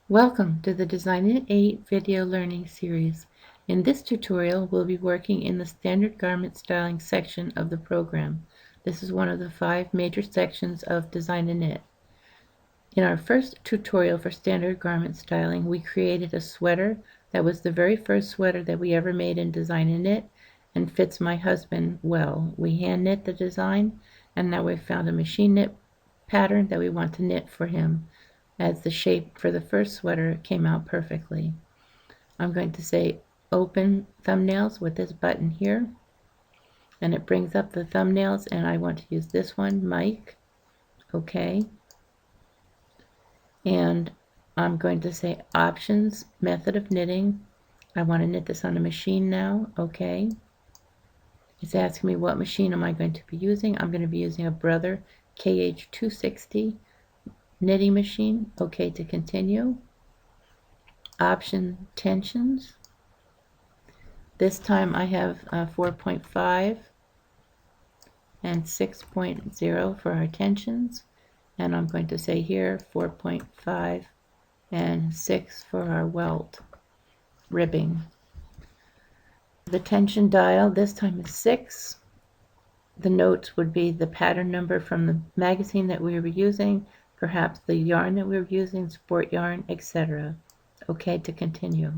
Welcome to the Design in 8 video learning series. In this tutorial, we'll be working in the standard garment styling section of the program. This is one of the 5 major sections of Design in Knit. In our first tutorial for standard garment styling, we created a sweater that was the very first sweater that we ever made in Design in Knit and fits my husband well. We hand knit the design, and now we've found a machine knit pattern that we want to knit for him, as the shape for the first sweater came out perfectly. I'm going to say open thumbnails with this button here, and it brings up the thumbnails, and I want to use this one, Mike. Okay. And I'm going to say options, method of knitting. I want to knit this on a machine now. Okay. It's asking me what machine am I going to be using. I'm going to be using a Brother KH260 knitting machine. Okay, to continue. Option tensions. This time I have 4.5 and 6.0 for our tensions, and I'm going to say here 4.5 and 6 for our welt ribbing. The tension dial this time is 6. The notes would be the pattern number from the magazine that we were using, perhaps the yarn that we were using, sport yarn, etc. Okay, to continue.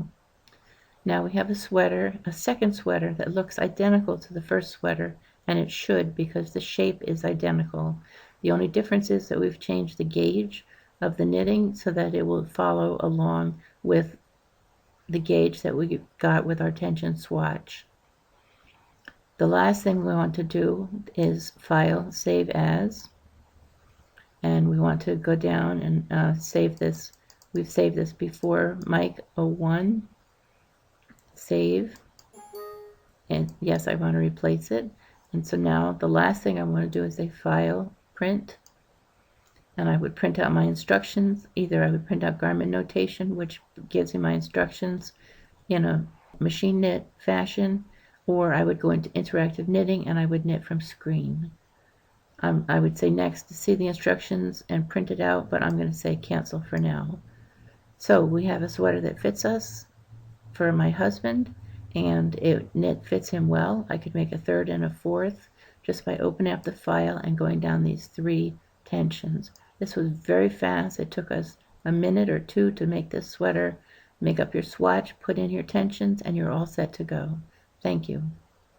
Now we have a sweater, a second sweater that looks identical to the first sweater, and it should because the shape is identical. The only difference is that we've changed the gauge of the knitting so that it will follow along with the gauge that we got with our tension swatch. The last thing we want to do is File, Save As, and we want to go down and save this. We've saved this before, Mike 01, save, and yes, I want to replace it. And so now the last thing I want to do is say File, Print, and I would print out my instructions. Either I would print out garment notation, which gives me my instructions in a machine knit fashion, or I would go into interactive knitting and I would knit from screen. I would say next to see the instructions and print it out, but I'm going to say cancel for now. So we have a sweater that fits us for my husband, and knit fits him well. I could make a third and a fourth just by opening up the file and going down these 3 tensions. This was very fast. It took us a minute or 2 to make this sweater. Make up your swatch, put in your tensions, and you're all set to go. Thank you.